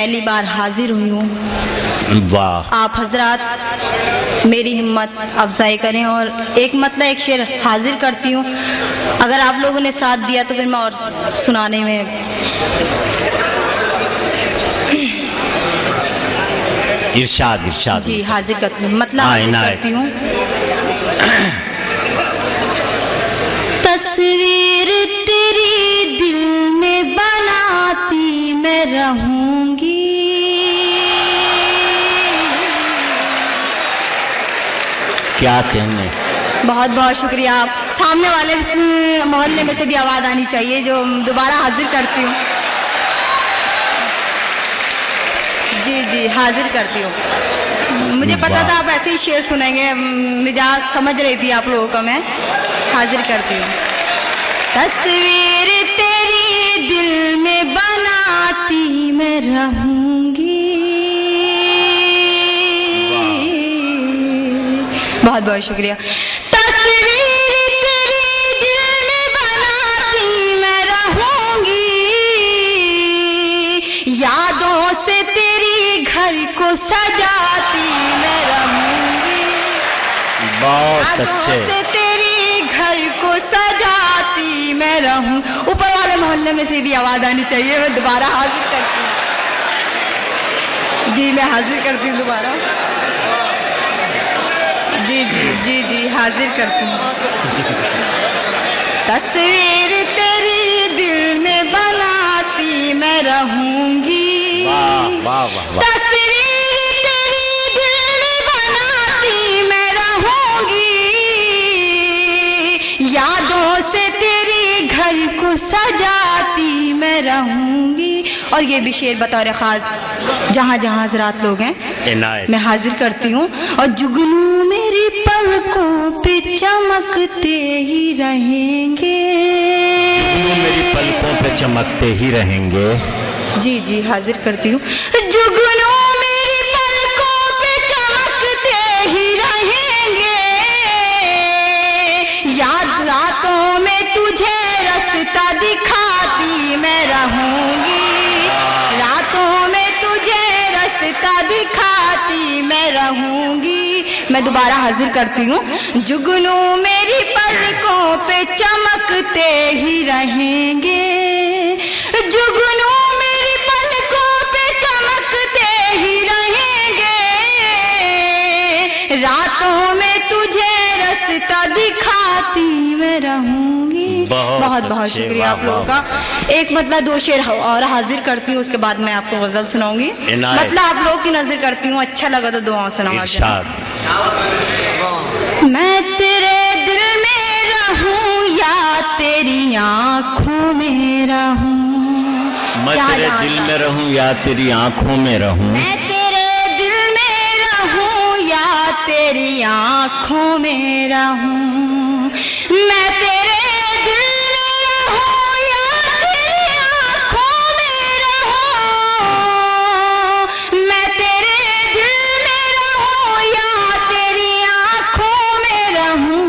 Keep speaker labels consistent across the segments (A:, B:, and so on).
A: پہلی بار حاضر ہوئی ہوں.
B: واہ.
A: آپ حضرات میری ہمت افزائی کریں اور ایک مطلب ایک شعر حاضر کرتی ہوں. اگر آپ لوگوں نے ساتھ دیا تو پھر میں اور سنانے میں
B: ارشاد ارشاد.
A: جی حاضر کرتی ہوں. مطلب حاضر کرتی ہوں. تصویر تیری دل میں بناتی میں رہوں گی.
B: کیا کہنے.
A: بہت بہت شکریہ. آپ سامنے والے محلے میں سے بھی آواز آنی چاہیے جو دوبارہ حاضر کرتی ہوں. جی جی حاضر کرتی ہوں. مجھے پتا تھا آپ ایسے ہی شعر سنیں گے. مزاج سمجھ رہی تھی آپ لوگوں کا. میں حاضر کرتی ہوں. تصویر تیری دل میں بناتی میں رہوں گی. بہت بہت شکریہ. تصویر تیری دل میں بناتی میں رہوں گی. یادوں سے تیری گھر کو سجاتی میں رہوں گی.
B: بہت اچھے.
A: یادوں سے تیری گھر کو سجاتی میں رہوں. اوپر والے محلے میں سے بھی آواز آنی چاہیے. میں دوبارہ حاضر کرتی ہوں. جی میں حاضر کرتی ہوں دوبارہ. جی جی جی جی حاضر کرتی ہوں. تصویر تیری دل میں بناتی میں رہوں گی.
B: واہ واہ واہ.
A: تصویر تیری دل میں بناتی میں رہوں گی. یادوں سے تیری گھر کو سجاتی میں رہوں گی. اور یہ بھی شعر بطور خاص جہاں جہاں حضرات لوگ ہیں میں حاضر کرتی ہوں. اور جگنو میری پلکوں پہ چمکتے ہی رہیں گے.
B: میری پلکوں پہ چمکتے ہی رہیں گے.
A: جی جی حاضر کرتی ہوں. جگنو میری پلکوں پہ چمکتے ہی رہیں گے. یاد راتوں میں تجھے رستہ دکھاتی میں رہوں گی. راتوں میں تجھے رستہ دکھاتی میں رہوں گی. میں دوبارہ حاضر کرتی ہوں. جگنو میری پلکوں پہ چمکتے ہی رہیں گے. جگنو میری پلکوں پہ چمکتے ہی رہیں گے. راتوں میں تجھے رستہ دکھاتی میں رہوں گی. بہت بہت شکریہ آپ لوگوں کا. ایک مطلب دو شعر اور حاضر کرتی ہوں. اس کے بعد میں آپ کو غزل سناؤں گی. مطلب آپ لوگوں کی نظر کرتی ہوں. اچھا لگا تو دعاؤں سے نوازیں. میں تیرے دل میں رہوں یا تیری آنکھوں میں رہوں.
B: میں تیرے دل میں رہوں یا تیری آنکھوں میں رہوں.
A: میں تیرے دل میں رہوں یا تیری آنکھوں میں رہوں. میں تیرے دل میں رہوں یا تیری آنکھوں میں رہوں. میں تیرے دل میں رہوں یا تیری آنکھوں میں رہوں.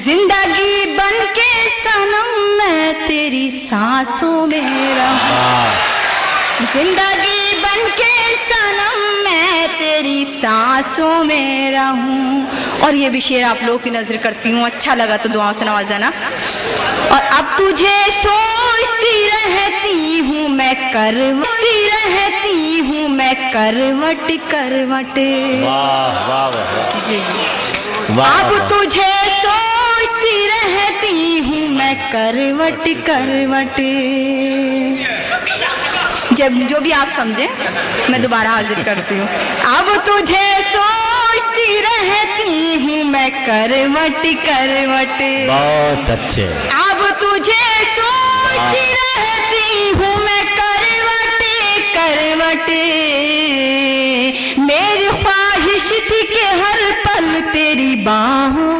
A: زندگی بن کے صنم میں تیری سانسوں میں رہوں. زندگی بن کے صنم میں تیری سانسوں میں رہوں. اور یہ بھی شعر آپ لوگوں کی نظر کرتی ہوں. اچھا لگا تو دعاؤں سے نوازانا. اور اب تجھے سوچتی رہتی ہوں میں کروٹی رہتی ہوں میں کروٹ کروٹ.
B: جی
A: اب تجھے سوچتی رہتی ہوں میں کروٹ کروٹ. جب جو بھی آپ سمجھیں میں دوبارہ حاضر کرتی ہوں. اب تجھے سوچتی رہتی ہوں میں کروٹ کروٹ.
B: بہت اچھے.
A: اب تجھے سوچتی رہتی ہوں میں کروٹ کروٹ. میری خواہش تھی کہ ہر پل تیری باہوں.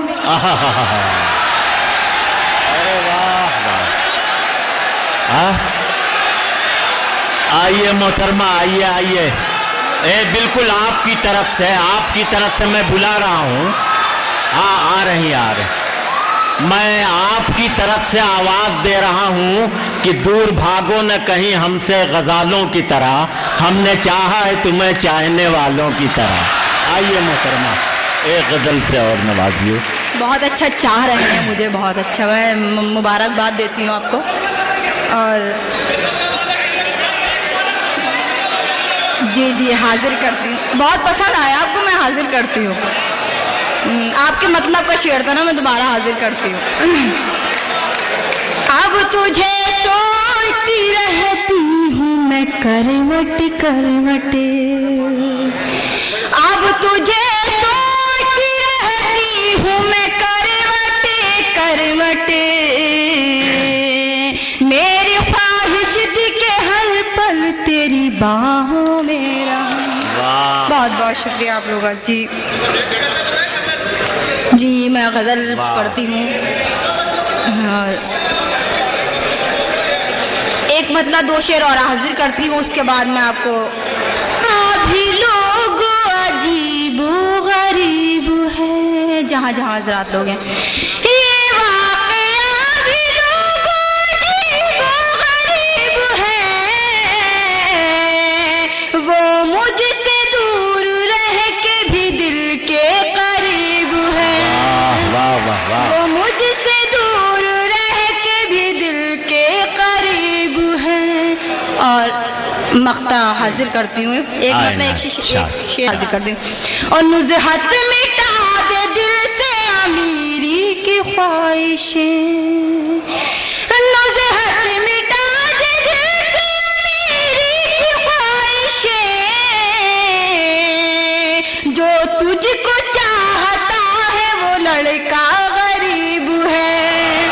B: ارے واہ واہ. آئیے محترمہ آئیے آئیے. بالکل آپ کی طرف سے میں بلا رہا ہوں. ہاں آ رہی میں آپ کی طرف سے آواز دے رہا ہوں کہ دور بھاگو نہ کہیں ہم سے غزالوں کی طرح، ہم نے چاہا ہے تمہیں چاہنے والوں کی طرح۔ آئیے محترمہ ایک غزل سے اور نوازیے۔
A: بہت اچھا چاہ رہے ہیں مجھے، بہت اچھا، میں مبارکباد دیتی ہوں آپ کو۔ اور جی حاضر کرتی ہوں، بہت پسند آیا آپ کو، میں حاضر کرتی ہوں۔ آپ کے مطلب کا شعر تھا نا، میں دوبارہ حاضر کرتی ہوں۔ اب تجھے سوچتی رہتی ہوں میں کروٹ کروٹ، اب تجھے سوچتی رہتی ہوں میں کروٹ کروٹ، میری خواہش تھی کہ ہر پل تیری باہوں میں رہوں۔ بہت بہت شکریہ آپ لوگوں کا۔ جی میں غزل پڑھتی ہوں، اور ایک مطلب دو شعر اور حاضر کرتی ہوں، اس کے بعد میں آپ کو ابھی لوگ عجیب و غریب ہے، جہاں جہاں حضرات لوگ ہیں، یہ واقعہ بھی لوگ عجیب و غریب ہے، وہ مجھ سے دور رہ کے بھی دل کے قریب ہے، وہ مجھ سے دور رہ کے بھی دل کے قریب ہے۔ اور مقطع حاضر کرتی ہوں، ایک مطلب ایک شعر حاضر کرتی ہوں۔ اور نزہت مٹا دے دل سے امیری کی خواہشیں، نزہت مٹا دے دل سے امیری کی خواہشیں، جو تجھ کو چاہتا ہے وہ لڑکا غریب ہے،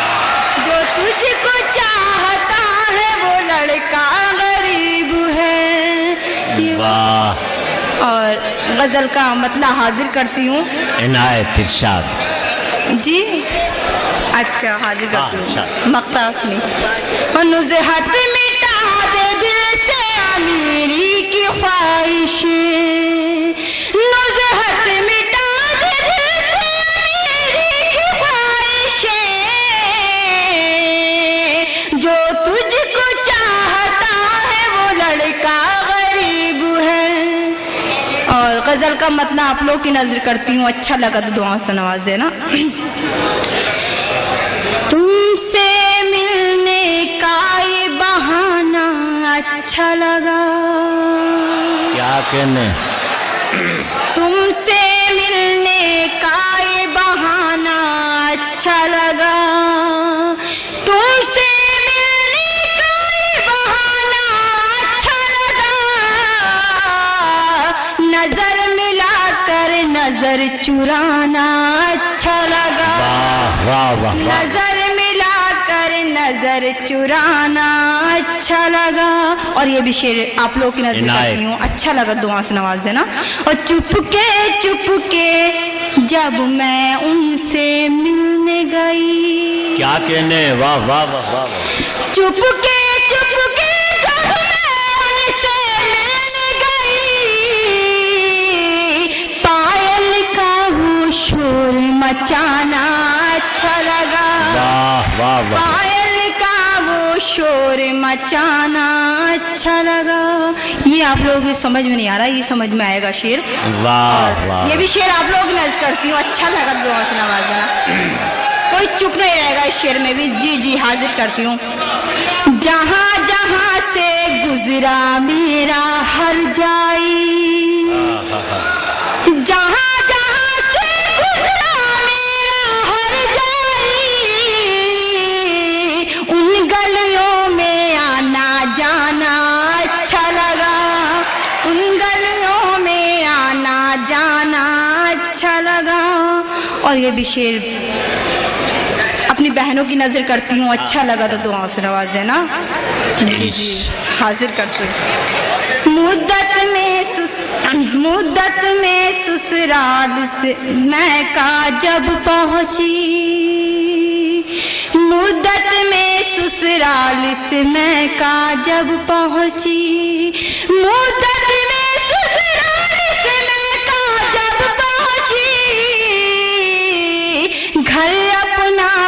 A: جو تجھ کو چاہتا ہے وہ لڑکا غریب ہے۔
B: واہ۔
A: اور غزل کا مطلب حاضر کرتی ہوں۔
B: عنایت ارشاد۔
A: جی اچھا حاضر کرتی ہوں، مقطع سنی۔ اور نزہت مٹا دے دل سے امیری کی خواہشیں، نزہت مٹا دے دل سے امیری کی خواہشیں، جو تجھ کو چاہتا ہے وہ لڑکا غریب ہے۔ اور غزل کا مطلب آپ لوگ کی نظر کرتی ہوں، اچھا لگا تو دعا سے نواز دینا۔ تم سے ملنے کا یہ بہانہ اچھا لگا،
B: کیا کہنے؟
A: تم سے ملنے کا یہ بہانہ اچھا لگا، تم سے ملنے کا یہ بہانہ اچھا لگا، نظر ملا کر نظر چرانا اچھا لگا، نظر ملا کر نظر چرانا اچھا لگا۔ اور یہ بھی شعر آپ لوگ کی نظر کرتی ہوں، اچھا لگا دعا سے نواز دینا۔ اور چپ کے جب میں ان سے ملنے گئی،
B: کیا کہنے؟ واہ واہ واہ واہ۔
A: چپ کے جب میں ان سے ملنے گئی، پائل کا وہ شور مچانا اچھا لگا،
B: واہ واہ واہ۔
A: پائل کا وہ شور مچانا اچھا لگا۔ یہ آپ لوگ سمجھ میں نہیں آ رہا، یہ سمجھ میں آئے گا شعر۔
B: واہ واہ۔
A: یہ بھی شعر آپ لوگ نظر کرتی ہوں، اچھا لگا دعا سے نوازنا، کوئی چپ نہیں رہے گا اس شعر میں بھی۔ جی حاضر کرتی ہوں۔ جہاں جہاں سے گزرا میرا ہر جائی، جہاں جہاں سے گزرا میرا ہر جائی، ان گلیوں میں آنا جانا اچھا لگا، ان گلیوں میں آنا جانا اچھا لگا۔ اور یہ بھی شعر اپنی بہنوں کی نظر کرتی ہوں، اچھا لگا تو دعاؤں سے نواز دینا۔ جی حاضر کرتی ہوں۔ مدت میں سسرال سے میں کا جب پہنچی، مدت میں سسرال سے میں کا جب پہنچی، مدت میں سسرال سے میں کا جب پہنچی، گھر اپنا